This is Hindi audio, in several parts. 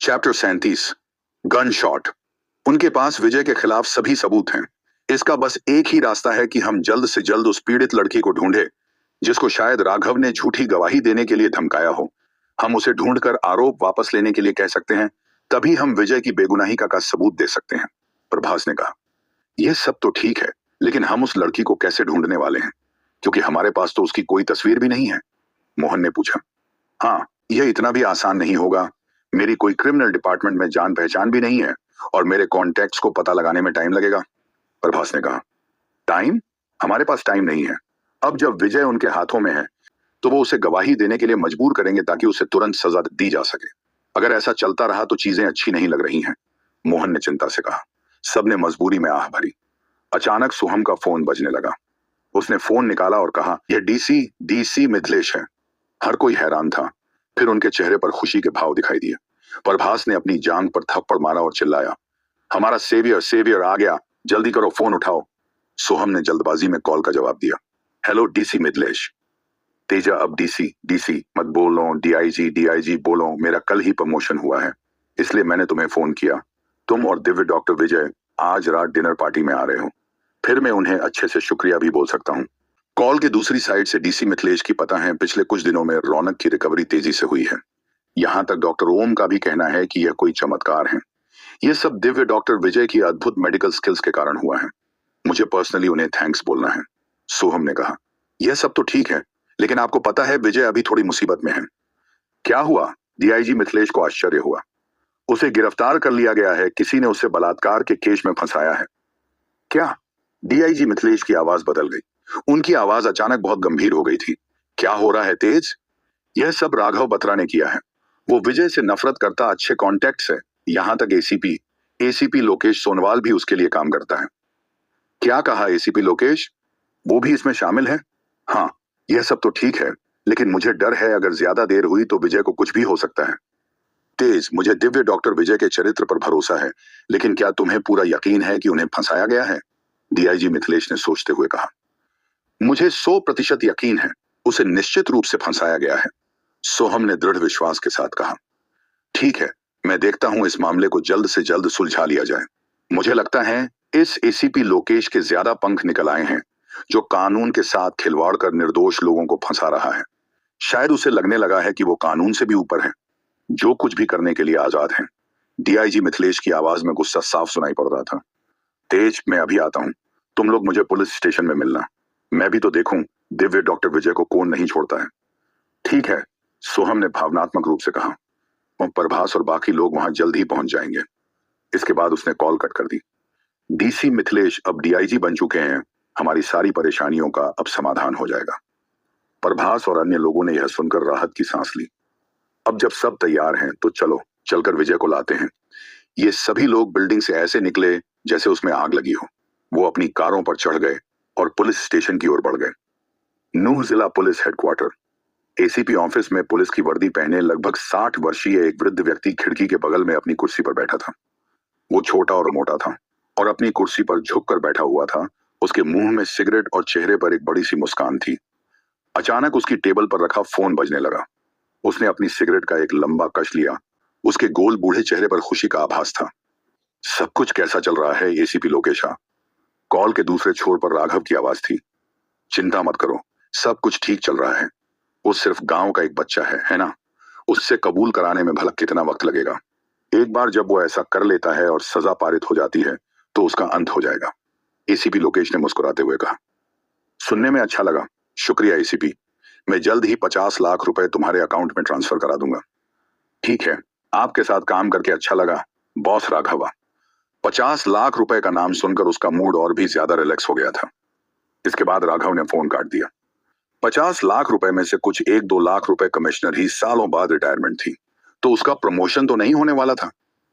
Chapter 37 gun shot. उनके पास विजय के खिलाफ सभी सबूत हैं। इसका बस एक ही रास्ता है कि हम जल्द से जल्द उस पीड़ित लड़की को ढूंढे जिसको शायद राघव ने झूठी गवाही देने के लिए धमकाया हो। हम उसे ढूंढकर आरोप वापस लेने के लिए कह सकते हैं, तभी हम विजय की बेगुनाही का सबूत दे सकते हैं। प्रभास ने कहा, यह सब तो ठीक है, लेकिन हम उस लड़की को कैसे ढूंढने वाले हैं, क्योंकि हमारे पास तो उसकी कोई तस्वीर भी नहीं है। मोहन ने पूछा। हाँ, यह इतना भी आसान नहीं होगा। मेरी कोई क्रिमिनल डिपार्टमेंट में जान पहचान भी नहीं है और मेरे कॉन्टैक्ट्स को पता लगाने में टाइम लगेगा। प्रभास ने कहा, टाइम? हमारे पास टाइम नहीं है। अब जब विजय उनके हाथों में है तो वो उसे गवाही देने के लिए मजबूर करेंगे ताकि उसे तुरंत सजा दी जा सके। अगर ऐसा चलता रहा तो चीजें अच्छी नहीं लग रही हैं। मोहन ने चिंता से कहा। सबने मजबूरी में आह भरी। अचानक सोहम का फोन बजने लगा। उसने फोन निकाला और कहा, यह डीसी मिथिलेश है। हर कोई हैरान था। फिर उनके चेहरे पर खुशी के भाव दिखाई दिए। प्रभास ने अपनी जांघ पर थप्पड़ मारा और चिल्लाया, हमारा सेवियर आ गया, जल्दी करो, फोन उठाओ। सोहम ने जल्दबाजी में कॉल का जवाब दिया। Hello DC Mithilesh. तेजा, अब डीसी मत बोलो, डीआईजी बोलो। मेरा कल ही प्रमोशन हुआ है, इसलिए मैंने तुम्हें फोन किया। तुम और दिव्य डॉक्टर विजय आज रात डिनर पार्टी में आ रहे हो। फिर मैं उन्हें अच्छे से शुक्रिया भी बोल सकता हूँ। कॉल के दूसरी साइड से डीसी मिथिलेश की पता है, पिछले कुछ दिनों में रौनक की रिकवरी तेजी से हुई है। यहाँ तक डॉक्टर ओम का भी कहना है कि यह कोई चमत्कार है। यह सब दिव्य डॉक्टर विजय की अद्भुत मेडिकल स्किल्स के कारण हुआ है। मुझे पर्सनली उन्हें थैंक्स बोलना है। सोहम ने कहा, यह सब तो ठीक है, लेकिन आपको पता है विजय अभी थोड़ी मुसीबत में है। क्या हुआ? डीआईजी मिथिलेश को आश्चर्य हुआ। उसे गिरफ्तार कर लिया गया है। किसी ने उसे बलात्कार के केस में फंसाया है। क्या? डीआईजी मिथिलेश की आवाज बदल गई। उनकी आवाज अचानक बहुत गंभीर हो गई थी। क्या हो रहा है तेज? यह सब राघव बत्रा ने किया है। वो विजय से नफरत करता, अच्छे कॉन्टैक्ट्स है। यहाँ तक एसीपी लोकेश सोनवाल भी उसके लिए काम करता है। क्या कहा? एसीपी लोकेश? वो भी इसमें शामिल है? हाँ, यह सब तो ठीक है, लेकिन मुझे डर है अगर ज्यादा देर हुई तो विजय को कुछ भी हो सकता है। तेज, मुझे दिव्य डॉक्टर विजय के चरित्र पर भरोसा है, लेकिन क्या तुम्हें पूरा यकीन है कि उन्हें फंसाया गया है? डीआईजी मिथिलेश ने सोचते हुए कहा, मुझे 100% यकीन है, उसे निश्चित रूप से फंसाया गया है। सोहम ने दृढ़ विश्वास के साथ कहा, ठीक है, मैं देखता हूं इस मामले को जल्द से जल्द सुलझा लिया जाए। मुझे लगता है इस एसीपी लोकेश के ज्यादा पंख निकल आए हैं, जो कानून के साथ खिलवाड़ कर निर्दोष लोगों को फंसा रहा है। शायद उसे लगने लगा है कि वो कानून से भी ऊपर है, जो कुछ भी करने के लिए आजाद है। डीआईजी मिथिलेश की आवाज में गुस्सा साफ सुनाई पड़ रहा था। तेज, मैं अभी आता हूं, तुम लोग मुझे पुलिस स्टेशन में मिलना। मैं भी तो देखूं दिव्य डॉक्टर विजय को कौन नहीं छोड़ता है। ठीक है, सोहम ने भावनात्मक रूप से कहा। और प्रभास और बाकी लोग वहां जल्द ही पहुंच जाएंगे। इसके बाद उसने कॉल कट कर दी। डीसी मिथिलेश अब डीआईजी बन चुके हैं। हमारी सारी परेशानियों का अब समाधान हो जाएगा। प्रभास और अन्य लोगों ने यह सुनकर राहत की सांस ली। अब जब सब तैयार हैं तो चलो चलकर विजय को लाते हैं। ये सभी लोग बिल्डिंग से ऐसे निकले जैसे उसमें आग लगी हो। वो अपनी कारों पर चढ़ गए और पुलिस स्टेशन की ओर बढ़ गए। नूह जिला पुलिस हेडक्वार्टर। एसीपी ऑफिस में पुलिस की वर्दी पहने लगभग 60 वर्षीय एक वृद्ध व्यक्ति खिड़की के बगल में अपनी कुर्सी पर बैठा था। वो छोटा और मोटा था और अपनी कुर्सी पर झुककर बैठा हुआ था। उसके मुंह में सिगरेट और चेहरे पर एक बड़ी सी मुस्कान थी। अचानक उसकी टेबल पर रखा फोन बजने लगा। उसने अपनी सिगरेट का एक लंबा कश लिया। उसके गोल बूढ़े चेहरे पर खुशी का आभास था। सब कुछ कैसा चल रहा है एसीपी लोकेशा? कॉल के दूसरे छोर पर राघव की आवाज थी। चिंता मत करो, सब कुछ ठीक चल रहा है। वो सिर्फ गांव का एक बच्चा है ना? उससे कबूल कराने में भला कितना वक्त लगेगा? एक बार जब वो ऐसा कर लेता है और सजा पारित हो जाती है तो उसका अंत हो जाएगा। एसीपी लोकेश ने मुस्कुराते हुए कहा। सुनने में अच्छा लगा, शुक्रिया एसीपी। मैं जल्द ही 50 लाख रुपए तुम्हारे अकाउंट में ट्रांसफर करा दूंगा। ठीक है, आपके साथ काम करके अच्छा लगा बॉस राघवा। 50 लाख रुपए का नाम सुनकर उसका मूड और भी ज्यादा रिलैक्स हो गया था। इसके बाद राघव ने फोन काट दिया। 50 लाख रुपए में से कुछ 1-2 लाख रुपए कमिश्नर ही सालों बाद रिटायरमेंट थी, तो उसका प्रमोशन तो नहीं होने वाला था।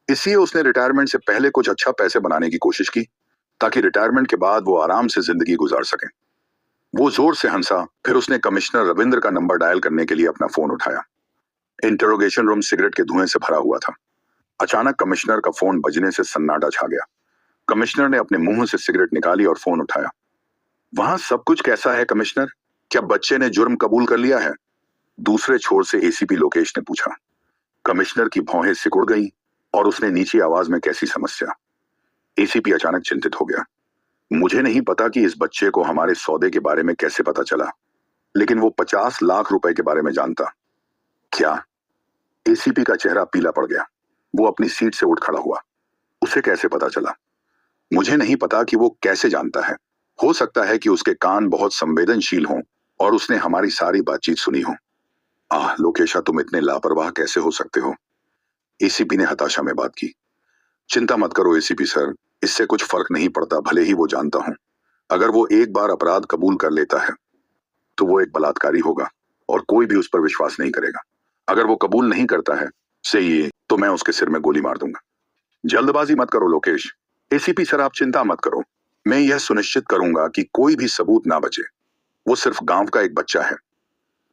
इसलिए उसने रिटायरमेंट से पहले कुछ अच्छा पैसे बनाने की कोशिश की, ताकि रिटायरमेंट के बाद वो आराम से जिंदगी गुजार सके। वो जोर से हंसा। फिर उसने कमिश्नर रविंद्र का नंबर डायल करने के लिए अपना फोन उठाया। इंटरोगेशन रूम सिगरेट के धुएं से भरा हुआ था। अचानक कमिश्नर का फोन बजने से सन्नाटा छा गया। कमिश्नर ने अपने मुंह से सिगरेट निकाली और फोन उठाया। वहां सब कुछ कैसा है कमिश्नर? क्या बच्चे ने जुर्म कबूल कर लिया है? दूसरे छोर से एसीपी लोकेश ने पूछा। कमिश्नर की भौहें सिकुड़ गईं। और उसने नीची आवाज में कैसी समस्या। एसीपी अचानक चिंतित हो गया। मुझे नहीं पता कि इस बच्चे को हमारे सौदे के बारे में कैसे पता चला, लेकिन वो 50 लाख रुपए के बारे में जानता। क्या? एसीपी का चेहरा पीला पड़ गया। वो अपनी सीट से उठ खड़ा हुआ। उसे कैसे पता चला? मुझे नहीं पता कि वो कैसे जानता है। हो सकता है कि उसके कान बहुत संवेदनशील हों और उसने हमारी सारी बातचीत सुनी हो। लोकेशा, तुम इतने लापरवाह कैसे हो सकते हो? एसीपी ने हताशा में बात की। चिंता मत करो एसीपी सर, इससे कुछ फर्क नहीं पड़ता, भले ही वो जानता हूं। अगर वो एक बार अपराध कबूल कर लेता है तो वो एक बलात्कारी होगा और कोई भी उस पर विश्वास नहीं करेगा। अगर वो कबूल नहीं करता है सही, तो मैं उसके सिर में गोली मार दूंगा। जल्दबाजी मत करो लोकेश। एसीपी सर, आप चिंता मत करो। मैं यह सुनिश्चित करूंगा कि कोई भी सबूत ना बचे। वो सिर्फ गांव का एक बच्चा है।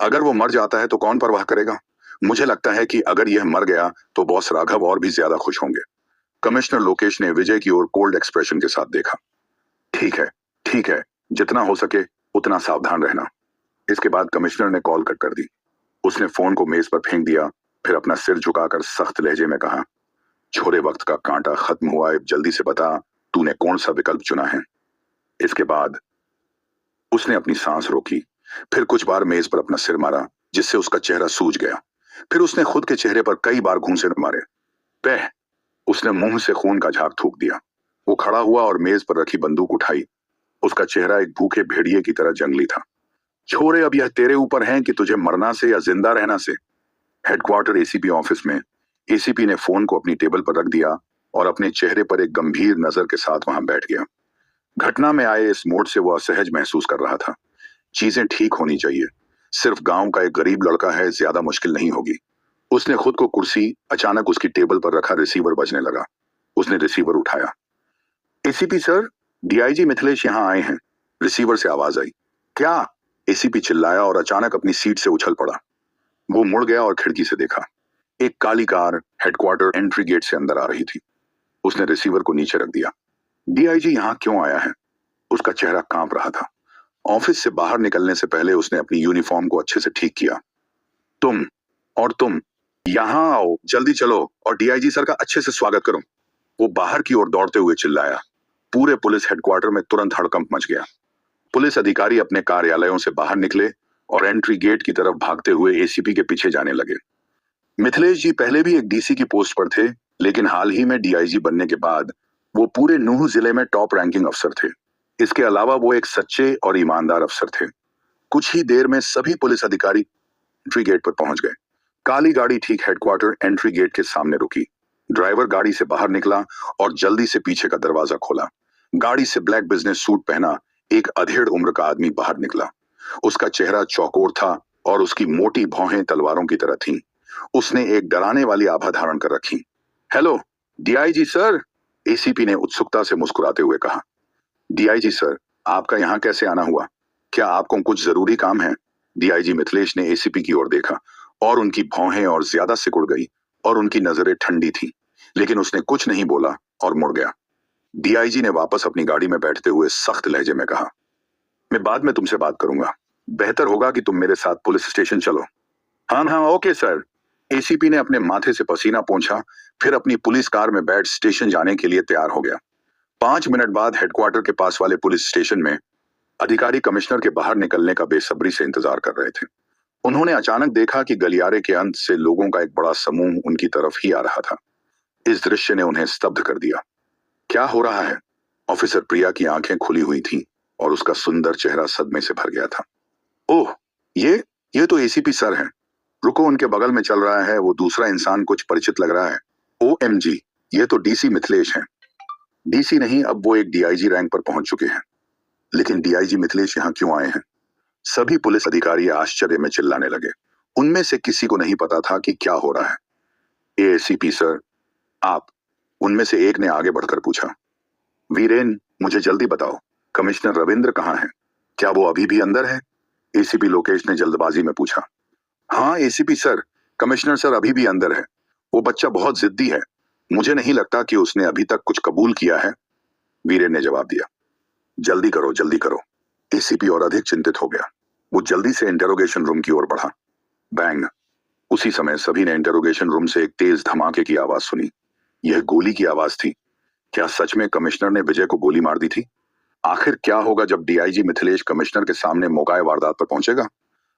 अगर वो मर जाता है तो कौन परवाह करेगा? मुझे लगता है कि अगर यह मर गया तो बॉस राघव और भी ज्यादा खुश होंगे। कमिश्नर लोकेश ने विजय की ओर कोल्ड एक्सप्रेशन के साथ देखा। ठीक है, ठीक है, जितना हो सके उतना सावधान रहना। इसके बाद कमिश्नर ने कॉल कट कर दी। उसने फोन को मेज पर फेंक दिया, फिर अपना सिर झुकाकर सख्त लहजे में कहा, छोरे वक्त का कांटा खत्म हुआ है, जल्दी से बता तूने कौन सा विकल्प चुना है। इसके बाद उसने अपनी सांस रोकी, फिर कुछ बार मेज पर अपना सिर मारा, जिससे उसका चेहरा सूज गया। फिर उसने खुद के चेहरे पर कई बार घूंसे मारे। पह! उसने मुंह से खून का झाग थूक दिया। वो खड़ा हुआ और मेज पर रखी बंदूक उठाई। उसका चेहरा एक भूखे भेड़िए की तरह जंगली था। छोरे, अब यह तेरे ऊपर है कि तुझे मरना से या जिंदा रहना से। हेडक्वार्टर एसीपी ऑफिस में एसीपी ने फोन को अपनी टेबल पर रख दिया और अपने चेहरे पर एक गंभीर नजर के साथ वहां बैठ गया। घटना में आए इस मोड़ से वो असहज महसूस कर रहा था। चीजें ठीक होनी चाहिए। सिर्फ गांव का एक गरीब लड़का है, ज्यादा मुश्किल नहीं होगी। उसने खुद को कुर्सी, अचानक उसकी टेबल पर रखा रिसीवर बजने लगा। उसने रिसीवर उठाया। एसीपी सर, डीआईजी मिथिलेश यहाँ आए हैं। रिसीवर से आवाज आई। क्या? एसीपी चिल्लाया और अचानक अपनी सीट से उछल पड़ा। वो मुड़ गया और खिड़की से देखा। एक काली कार हेडक्वार्टर एंट्री गेट से अंदर आ रही थी। उसने रिसीवर को नीचे रख दिया। डीआईजी यहाँ क्यों आया है? उसका चेहरा कांप रहा था। ऑफिस से बाहर निकलने से पहले उसने अपनी यूनिफॉर्म को अच्छे से ठीक किया। तुम यहाँ आओ, जल्दी चलो और डीआईजी सर का अच्छे से स्वागत करो। वो बाहर की ओर दौड़ते हुए चिल्लाया। पूरे पुलिस हेडक्वार्टर में तुरंत हड़कंप मच गया। पुलिस अधिकारी अपने कार्यालयों से बाहर निकले और एंट्री गेट की तरफ भागते हुए एसीपी के पीछे जाने लगे। मिथिलेश जी पहले भी एक डीसी की पोस्ट पर थे, लेकिन हाल ही में डीआईजी बनने के बाद वो पूरे नूह जिले में टॉप रैंकिंग अफसर थे। इसके अलावा वो एक सच्चे और ईमानदार अफसर थे। कुछ ही देर में सभी पुलिस अधिकारी एंट्री गेट पर पहुंच गए। काली गाड़ी ठीक हेडक्वार्टर एंट्री गेट के सामने रुकी। ड्राइवर गाड़ी से बाहर निकला और जल्दी से पीछे का दरवाजा खोला। गाड़ी से ब्लैक बिजनेस सूट पहना एक अधेड़ उम्र का आदमी बाहर निकला। उसका चेहरा चौकोर था और उसकी मोटी भौहें तलवारों की तरह थीं। उसने एक डराने वाली आभा धारण कर रखी। हेलो डीआईजी सर, एसीपी ने उत्सुकता से मुस्कुराते हुए कहा। डीआईजी सर, आपका यहाँ कैसे आना हुआ? क्या आपको कुछ जरूरी काम है? डीआईजी मिथिलेश ने एसीपी की ओर देखा और उनकी भौहें और ज्यादा सिकुड़ गई और उनकी नजरें ठंडी थी, लेकिन उसने कुछ नहीं बोला और मुड़ गया। डीआईजी ने वापस अपनी गाड़ी में बैठते हुए सख्त लहजे में कहा, मैं बाद में तुमसे बात करूंगा। बेहतर होगा कि तुम मेरे साथ पुलिस स्टेशन चलो। हाँ हाँ, ओके सर। एसीपी ने अपने माथे से पसीना पोंछा, फिर अपनी पुलिस कार में बैठ स्टेशन जाने के लिए तैयार हो गया। 5 मिनट बाद हेडक्वार्टर के पास वाले पुलिस स्टेशन में अधिकारी कमिश्नर के बाहर निकलने का बेसब्री से इंतजार कर रहे थे। उन्होंने अचानक देखा कि गलियारे के अंत से लोगों का एक बड़ा समूह उनकी तरफ ही आ रहा था। इस दृश्य ने उन्हें स्तब्ध कर दिया। क्या हो रहा है? ऑफिसर प्रिया की आंखें खुली हुई थीं और उसका सुंदर चेहरा सदमे से भर गया था। ओह, ये तो एसीपी सर हैं। रुको, उनके बगल में चल रहा है वो दूसरा इंसान, कुछ परिचित लग रहा है। ओएमजी, ये तो डीसी मिथिलेश हैं। डीसी नहीं, अब वो एक डीआईजी रैंक पर पहुंच चुके हैं। लेकिन डीआईजी मिथिलेश यहाँ क्यों आए हैं? सभी पुलिस अधिकारी आश्चर्य में चिल्लाने लगे। उनमें से किसी को नहीं पता था कि क्या हो रहा है। एसीपी सर, आप, उनमें से एक ने आगे बढ़कर पूछा। वीरेन, मुझे जल्दी बताओ, कमिश्नर रविंद्र कहाँ है? क्या वो अभी भी अंदर है? एसीपी लोकेश ने जल्दबाजी में पूछा। हाँ एसीपी सर, कमिश्नर सर अभी भी अंदर है। वो बच्चा बहुत जिद्दी है। मुझे नहीं लगता कि उसने अभी तक कुछ कबूल किया है, वीरेन ने जवाब दिया। जल्दी करो, जल्दी करो। एसीपी और अधिक चिंतित हो गया। वो जल्दी से इंटेरोगेशन रूम की ओर बढ़ा। बैंग! उसी समय सभी ने इंटेरोगेशन रूम से एक तेज धमाके की आवाज सुनी। यह गोली की आवाज थी। क्या सच में कमिश्नर ने विजय को गोली मार दी थी? आखिर क्या होगा जब डीआईजी मिथिलेश कमिश्नर के सामने मौका वारदात पर पहुंचेगा?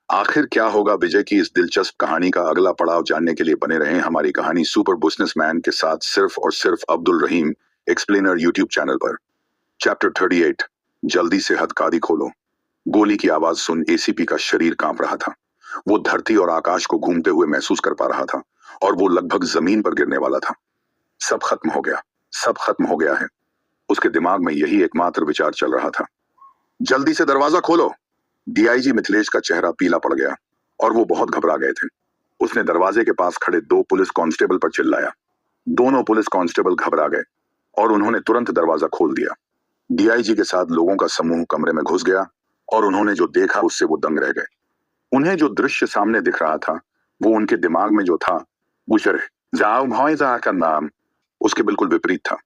आखिर क्या होगा विजय की इस दिलचस्प कहानी का अगला पड़ाव जानने के लिए बने रहें हमारी कहानी सुपर बिजनेसमैन के साथ सिर्फ और सिर्फ अब्दुल रहीम एक्सप्लेनर यूट्यूब चैनल पर। चैप्टर 38, जल्दी से हथकड़ी खोलो। गोली की आवाज सुन एसीपी का शरीर कांप रहा था। वो धरती और आकाश को घूमते हुए महसूस कर पा रहा था और वो लगभग जमीन पर गिरने वाला था। सब खत्म हो गया, सब खत्म हो गया है। उसके दिमाग में यही एकमात्र विचार चल रहा था। जल्दी से दरवाजा खोलो। डीआईजी मिथिलेश का चेहरा पीला पड़ गया और वो बहुत घबरा गए थे। उसने दरवाजे के पास खड़े 2 पुलिस कांस्टेबल पर चिल्लाया। दोनों पुलिस कांस्टेबल घबरा गए और उन्होंने तुरंत दरवाजा खोल दिया। डीआईजी के साथ लोगों का समूह कमरे में घुस गया और उन्होंने जो देखा उससे वो दंग रह गए। उन्हें जो दृश्य सामने दिख रहा था वो उनके दिमाग में जो था वो जाओ भाई जा का नाम उसके बिल्कुल विपरीत था।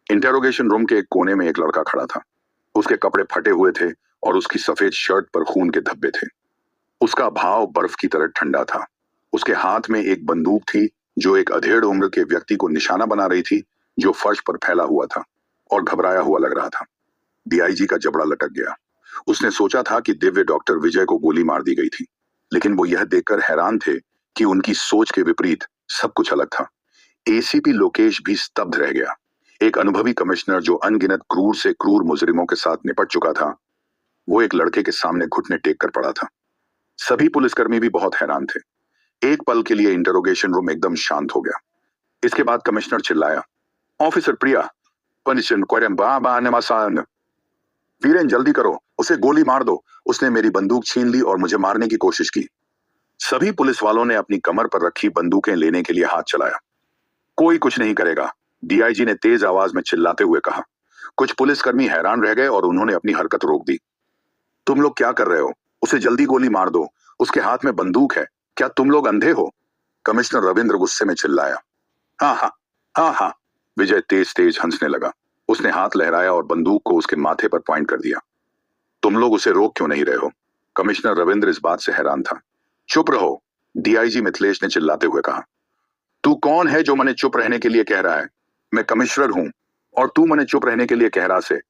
इंटेरोगेशन रूम के एक कोने में एक लड़का खड़ा था। उसके कपड़े फटे हुए थे और उसकी सफेद शर्ट पर खून के धब्बे थे। उसका भाव बर्फ की तरह ठंडा था। उसके हाथ में एक बंदूक थी जो एक अधेड़ उम्र के व्यक्ति को निशाना बना रही थी, जो फर्श पर फैला हुआ था और घबराया हुआ लग रहा था। डीआईजी का जबड़ा लटक गया। उसने सोचा था कि दिव्य डॉक्टर विजय को गोली मार दी गई थी, लेकिन वो यह देखकर हैरान थे कि उनकी सोच के विपरीत सब कुछ अलग था। एसीपी लोकेश भी स्तब्ध रह गया। एक अनुभवी कमिश्नर जो अनगिनत क्रूर से क्रूर मुजरिमों के साथ निपट चुका था, वो एक लड़के के सामने घुटने टेक कर पड़ा था। सभी पुलिसकर्मी भी बहुत हैरान थे। एक पल के लिए इंटरोगेशन रूम एकदम शांत हो गया। इसके बाद कमिश्नर चिल्लाया, ऑफिसर प्रिया, वीरेन जल्दी करो, उसे गोली मार दो। उसने मेरी बंदूक छीन ली और मुझे मारने की कोशिश की। सभी पुलिस वालों ने अपनी कमर पर रखी बंदूकें लेने के लिए हाथ चलाया। कोई कुछ नहीं करेगा, डीआईजी ने तेज आवाज में चिल्लाते हुए कहा। कुछ पुलिसकर्मी हैरान रह गए और उन्होंने अपनी हरकत रोक दी। तुम लोग क्या कर रहे हो? उसे जल्दी गोली मार दो, उसके हाथ में बंदूक है। क्या तुम लोग अंधे हो? कमिश्नर रविंद्र गुस्से में चिल्लाया। हाँ हाँ, हाँ हाँ। विजय तेज तेज हंसने लगा। उसने हाथ लहराया और बंदूक को उसके माथे पर पॉइंट कर दिया। तुम लोग उसे रोक क्यों नहीं रहे हो? कमिश्नर रविंद्र इस बात से हैरान था। चुप रहो, डीआईजी मिथिलेश ने चिल्लाते हुए कहा। तू कौन है जो मने चुप रहने के लिए कह रहा है? मैं कमिश्नर हूं और तू मने चुप रहने के लिए कह रहा से?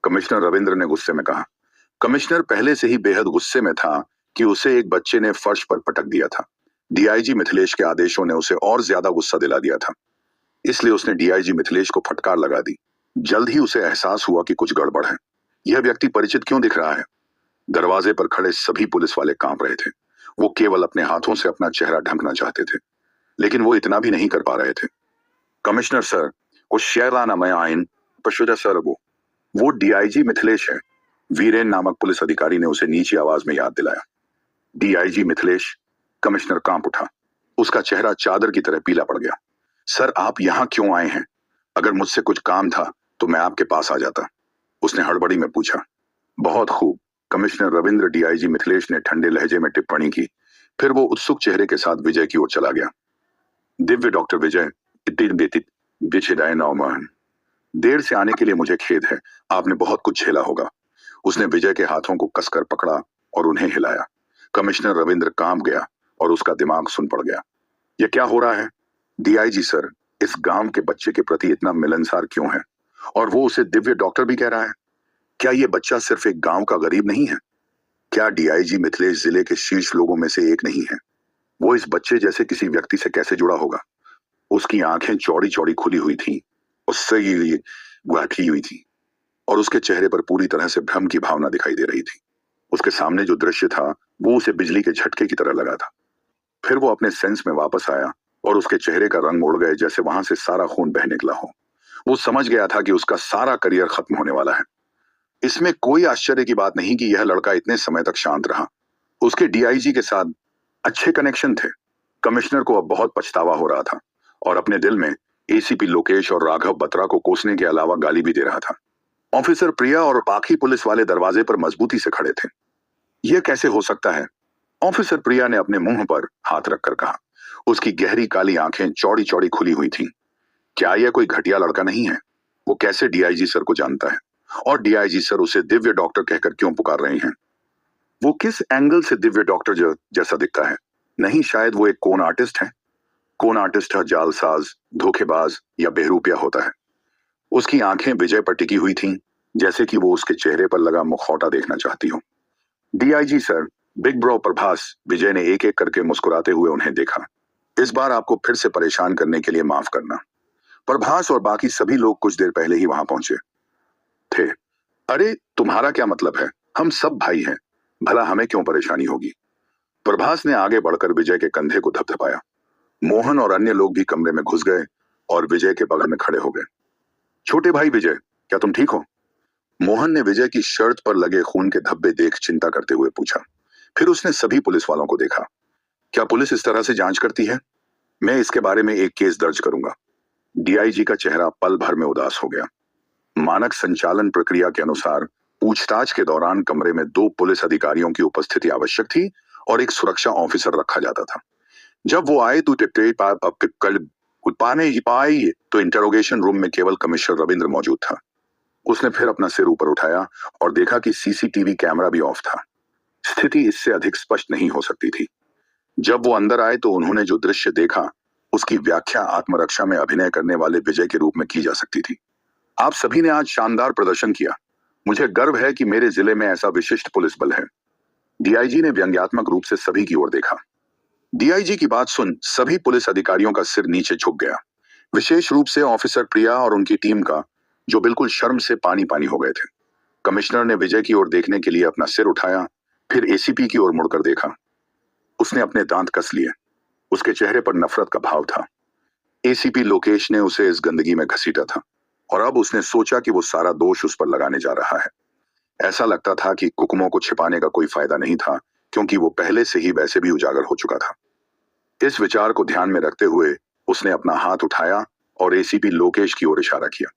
कमिश्नर रविंद्र ने गुस्से में कहा। कमिश्नर पहले से ही बेहद गुस्से में था कि उसे एक बच्चे ने फर्श पर पटक दिया था। डीआईजी मिथिलेश के आदेशों ने उसे और ज्यादा गुस्सा दिला दिया था, इसलिए उसने डीआईजी मिथिलेश को फटकार लगा दी। जल्द ही उसे एहसास हुआ कि कुछ गड़बड़ है। यह व्यक्ति परिचित क्यों दिख रहा है? दरवाजे पर खड़े सभी पुलिस वाले कांप रहे थे। वो केवल अपने हाथों से अपना चेहरा ढकना चाहते थे, लेकिन वो इतना भी नहीं कर पा रहे थे। कमिश्नर सर, वो शेराना मैं आइन पशुजा सर, वो डीआईजी मिथिलेश है, वीरेन नामक पुलिस अधिकारी ने उसे नीची आवाज में याद दिलाया। डीआईजी मिथिलेश? कमिश्नर कांप उठा। उसका चेहरा चादर की तरह पीला पड़ गया। सर, आप यहां क्यों आए हैं? अगर मुझसे कुछ काम था तो मैं आपके पास आ जाता, उसने हड़बड़ी में पूछा। बहुत खूब, कमिश्नर रविंद्र डीआईजी मिथिलेश ने ठंडे लहजे में टिप्पणी की। फिर वो उत्सुक चेहरे के साथ विजय की ओर चला गया। दिव्य डॉक्टर विजय, देर से आने के लिए मुझे खेद है, आपने बहुत कुछ झेला होगा। उसने विजय के हाथों को कसकर पकड़ा और उन्हें हिलाया। कमिश्नर रविंद्र कांप गया और उसका दिमाग सुन पड़ गया। यह क्या हो रहा है? डीआईजी सर, इस गांव के बच्चे के प्रति इतना मिलनसार क्यों है? और वो उसे दिव्य डॉक्टर भी कह रहा है। क्या ये बच्चा सिर्फ एक गांव का गरीब नहीं है? क्या डीआईजी मिथिलेश जिले के शीर्ष लोगों में से एक नहीं है? वो इस बच्चे जैसे किसी व्यक्ति से कैसे जुड़ा होगा? उसकी आंखें चौड़ी चौड़ी खुली हुई थी, उससे ये गाठी हुई थी और उसके चेहरे पर पूरी तरह से भ्रम की भावना दिखाई दे रही थी। उसके सामने जो दृश्य था वो उसे बिजली के झटके की तरह लगा था। फिर वो अपने सेंस में वापस आया और उसके चेहरे का रंग उड़ गए जैसे वहां से सारा खून बह निकला हो। वो समझ गया था कि उसका सारा करियर खत्म होने वाला है। इसमें कोई आश्चर्य की बात नहीं कि यह लड़का इतने समय तक शांत रहा। उसके डीआईजी के साथ अच्छे कनेक्शन थे। कमिश्नर को अब बहुत पछतावा हो रहा था और अपने दिल में एसीपी लोकेश और राघव बत्रा को कोसने के अलावा गाली भी दे रहा था। ऑफिसर प्रिया और बाकी पुलिस वाले दरवाजे पर मजबूती से खड़े थे। यह कैसे हो सकता है? ऑफिसर प्रिया ने अपने मुंह पर हाथ रखकर कहा। उसकी गहरी काली आंखें चौड़ी चौड़ी खुली हुई थीं। क्या यह कोई घटिया लड़का नहीं है? वो कैसे डीआईजी सर को जानता है? और डीआईजी सर उसे दिव्य डॉक्टर कहकर क्यों पुकार रहे हैं? वो किस एंगल से दिव्य डॉक्टर जैसा दिखता है? नहीं, शायद वो एक कॉन आर्टिस्ट है। कौन आर्टिस्ट है जालसाज, धोखेबाज या बेहरूपिया होता है। उसकी आंखें विजय पर टिकी हुई थीं, जैसे कि वो उसके चेहरे पर लगा मुखौटा देखना चाहती हो। DIG sir, big bro Prabhas, Vijay ने एक एक करके मुस्कुराते हुए उन्हें देखा। इस बार आपको फिर से परेशान करने के लिए माफ करना। प्रभास और बाकी सभी लोग कुछ देर पहले ही वहां पहुंचे थे। अरे तुम्हारा क्या मतलब है, हम सब भाई हैं, भला हमें क्यों परेशानी होगी। प्रभास ने आगे बढ़कर विजय के कंधे को धपधपाया। मोहन और अन्य लोग भी कमरे में घुस गए और विजय के बगल में खड़े हो गए। छोटे भाई विजय, क्या तुम ठीक हो? मोहन ने विजय की शर्ट पर लगे खून के धब्बे देख चिंता करते हुए पूछा। फिर उसने सभी पुलिस वालों को देखा। क्या पुलिस इस तरह से जांच करती है? मैं इसके बारे में एक केस दर्ज करूंगा। डीआईजी का चेहरा पल भर में उदास हो गया। मानक संचालन प्रक्रिया के अनुसार पूछताछ के दौरान कमरे में 2 पुलिस अधिकारियों की उपस्थिति आवश्यक थी और एक सुरक्षा ऑफिसर रखा जाता था। जब वो आए तो इंटरोगेशन रूम में केवल कमिश्नर रविंद्र मौजूद था। उसने फिर अपना सिर ऊपर उठाया और देखा कि सीसीटीवी कैमरा भी ऑफ था। स्थिति इससे अधिक स्पष्ट नहीं हो सकती थी। जब वो अंदर आए तो उन्होंने जो दृश्य देखा उसकी व्याख्या आत्मरक्षा में अभिनय करने वाले विजय के रूप में की जा सकती थी। आप सभी ने आज शानदार प्रदर्शन किया। मुझे गर्व है कि मेरे जिले में ऐसा विशिष्ट पुलिस बल है। डीआईजी ने व्यंग्यात्मक रूप से सभी की ओर देखा। डीआईजी की बात सुन सभी पुलिस अधिकारियों का सिर नीचे झुक गया, विशेष रूप से ऑफिसर प्रिया और उनकी टीम का, जो बिल्कुल शर्म से पानी पानी हो गए थे। कमिश्नर ने विजय की ओर देखने के लिए अपना सिर उठाया, फिर एसीपी की ओर मुड़कर देखा। उसने अपने दांत कस लिए। उसके चेहरे पर नफरत का भाव था। एसीपी लोकेश ने उसे इस गंदगी में घसीटा था और अब उसने सोचा कि वो सारा दोष उस पर लगाने जा रहा है। ऐसा लगता था कि कुकमों को छिपाने का कोई फायदा नहीं था, क्योंकि वो पहले से ही वैसे भी उजागर हो चुका था। इस विचार को ध्यान में रखते हुए उसने अपना हाथ उठाया और एसीपी लोकेश की ओर इशारा किया।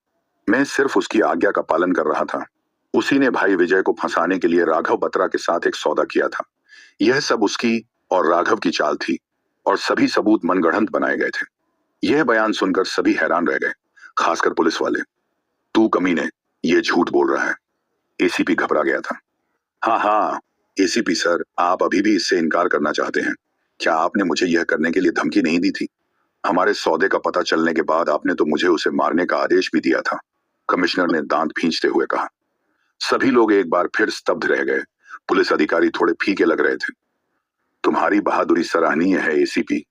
मैं सिर्फ उसकी आज्ञा का पालन कर रहा था। उसी ने भाई विजय को फंसाने के लिए राघव बत्रा के साथ एक सौदा किया था। यह सब उसकी और राघव की चाल थी और सभी सबूत मनगढ़ंत बनाए गए थे। यह बयान सुनकर सभी हैरान रह गए, खासकर पुलिस वाले। तू कमीने, ये झूठ बोल रहा है। एसीपी घबरा गया था। हाँ, एसीपी सर, आप अभी भी इससे इनकार करना चाहते हैं? क्या आपने मुझे यह करने के लिए धमकी नहीं दी थी? हमारे सौदे का पता चलने के बाद आपने तो मुझे उसे मारने का आदेश भी दिया था। कमिश्नर ने दांत भींचते हुए कहा। सभी लोग एक बार फिर स्तब्ध रह गए। पुलिस अधिकारी थोड़े फीके लग रहे थे। तुम्हारी बहादुरी सराहनीय है एसीपी।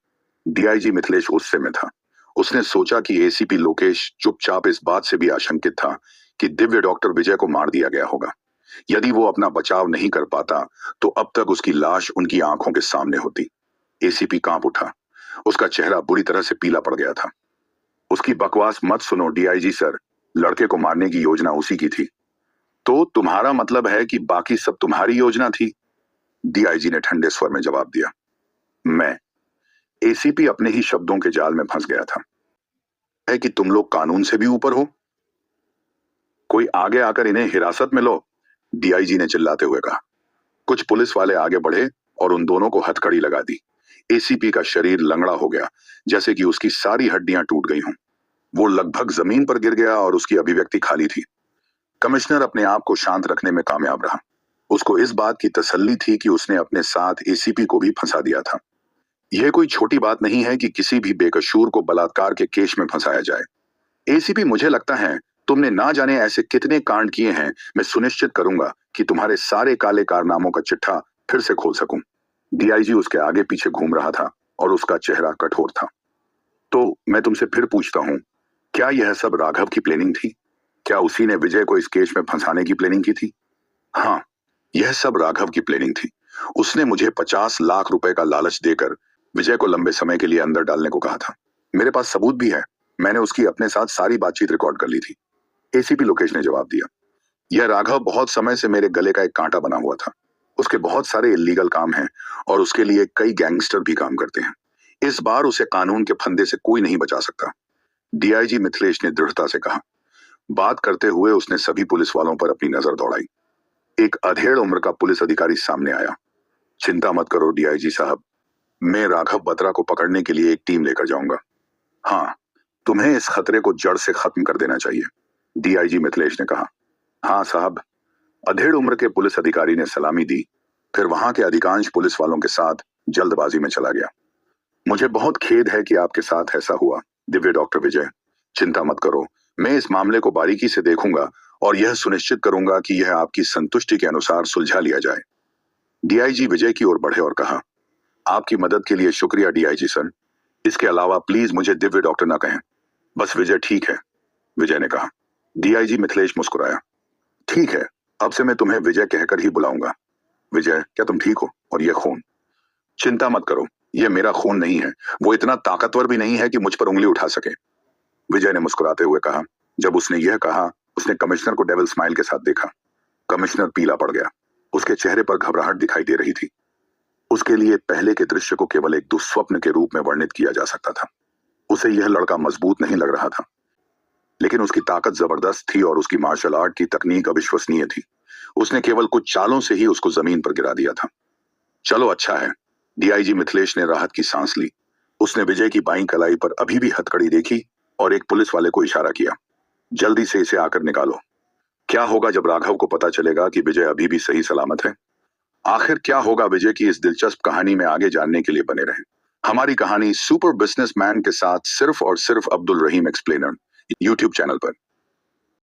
डीआईजी मिथिलेश गुस्से में था। उसने सोचा कि एसीपी लोकेश चुपचाप इस बात से भी आशंकित था कि दिव्य डॉक्टर विजय को मार दिया गया होगा। यदि वो अपना बचाव नहीं कर पाता तो अब तक उसकी लाश उनकी आंखों के सामने होती। एसीपी कांप उठा। उसका चेहरा बुरी तरह से पीला पड़ गया था। उसकी बकवास मत सुनो डीआईजी सर, लड़के को मारने की योजना उसी की थी। तो तुम्हारा मतलब है कि बाकी सब तुम्हारी योजना थी? डीआईजी ने ठंडे स्वर में जवाब दिया। मैं। एसीपी अपने ही शब्दों के जाल में फंस गया था। है कि तुम लोग कानून से भी ऊपर हो? कोई आगे आकर इन्हें हिरासत में लो, डीआईजी ने चिल्लाते हुए कहा। कुछ पुलिस वाले आगे बढ़े और उन दोनों को हथकड़ी लगा दी। एसीपी का शरीर लंगड़ा हो गया, जैसे कि उसकी सारी हड्डियां टूट गई हों। वो लगभग जमीन पर गिर गया और उसकी अभिव्यक्ति खाली थी। कमिश्नर अपने आप को शांत रखने में कामयाब रहा। उसको इस बात की तसल्ली थी कि उसने अपने साथ एसीपी को भी फंसा दिया था। यह कोई छोटी बात नहीं है कि किसी भी बेकसूर को बलात्कार के केस में फंसाया जाए। एसीपी, मुझे लगता है तुमने ना जाने ऐसे कितने कांड किए हैं। मैं सुनिश्चित करूंगा कि तुम्हारे सारे काले कारनामों का चिट्ठा फिर से खोल सकूं। डीआईजी उसके आगे पीछे घूम रहा था और उसका चेहरा कठोर था। तो मैं तुमसे फिर पूछता हूं, क्या यह सब राघव की प्लानिंग थी? क्या उसी ने विजय को इस केस में फंसाने की प्लानिंग की थी? हाँ, यह सब राघव की प्लानिंग थी। उसने मुझे 50 लाख रुपए का लालच देकर विजय को लंबे समय के लिए अंदर डालने को कहा था। मेरे पास सबूत भी है। मैंने उसकी अपने साथ सारी बातचीत रिकॉर्ड कर ली थी। एसीपी लोकेश ने जवाब दिया। यह राघव बहुत समय से मेरे गले का एक कांटा बना हुआ था। उसके बहुत सारे इलीगल काम हैं और उसके लिए कई गैंगस्टर भी काम करते हैं। इस बार उसे कानून के फंदे से कोई नहीं बचा सकता, डीआईजी मिथिलेश ने दृढ़ता से कहा। बात करते हुए उसने सभी पुलिस वालों पर अपनी नजर दौड़ाई। एक अधेड़ उम्र का पुलिस अधिकारी सामने आया। चिंता मत करो डीआईजी साहब, मैं राघव बत्रा को पकड़ने के लिए एक टीम लेकर जाऊंगा। हाँ, तुम्हें इस खतरे को जड़ से खत्म कर देना चाहिए, डीआईजी मिथिलेश ने कहा। हाँ साहब, अधेड़ उम्र के पुलिस अधिकारी ने सलामी दी, फिर वहां के अधिकांश पुलिस वालों के साथ जल्दबाजी में चला गया। मुझे बहुत खेद है कि आपके साथ ऐसा हुआ, दिव्य डॉक्टर विजय। चिंता मत करो, मैं इस मामले को बारीकी से देखूंगा और यह सुनिश्चित करूंगा कि यह आपकी संतुष्टि के अनुसार सुलझा लिया जाए। डीआईजी विजय की ओर बढ़े और कहा, आपकी मदद के लिए शुक्रिया डीआईजी सर। इसके अलावा प्लीज मुझे दिव्य डॉक्टर ना कहें। बस विजय ठीक है, विजय ने कहा। डीआईजी मिथिलेश मुस्कुराया। ठीक है, अब से मैं तुम्हें विजय कहकर ही बुलाऊंगा। विजय, क्या तुम ठीक हो? और यह खून? चिंता मत करो, यह मेरा खून नहीं है। वो इतना ताकतवर भी नहीं है कि मुझ पर उंगली उठा सके, विजय ने मुस्कुराते हुए कहा। जब उसने यह कहा, उसने कमिश्नर को डेविल स्माइल के साथ देखा। कमिश्नर पीला पड़ गया। उसके चेहरे पर घबराहट दिखाई दे रही थी। उसके लिए पहले के दृश्य को केवल एक दुस्वप्न के रूप में वर्णित किया जा सकता था। उसे यह लड़का मजबूत नहीं लग रहा था, लेकिन उसकी ताकत जबरदस्त थी और उसकी मार्शल आर्ट की तकनीक अविश्वसनीय थी। उसने केवल कुछ चालों से ही उसको जमीन पर गिरा दिया था। चलो अच्छा है, डीआईजी मिथिलेश ने राहत की सांस ली। उसने विजय की बाईं कलाई पर अभी भी हथकड़ी देखी और एक पुलिस वाले को इशारा किया, जल्दी से इसे आकर निकालो। क्या होगा जब राघव को पता चलेगा कि विजय अभी भी सही सलामत है? आखिर क्या होगा विजय की इस दिलचस्प कहानी में आगे जानने के लिए बने रहें। हमारी कहानी सुपर बिजनेसमैन के साथ सिर्फ और सिर्फ अब्दुल रहीम एक्सप्लेनर यूट्यूब चैनल पर।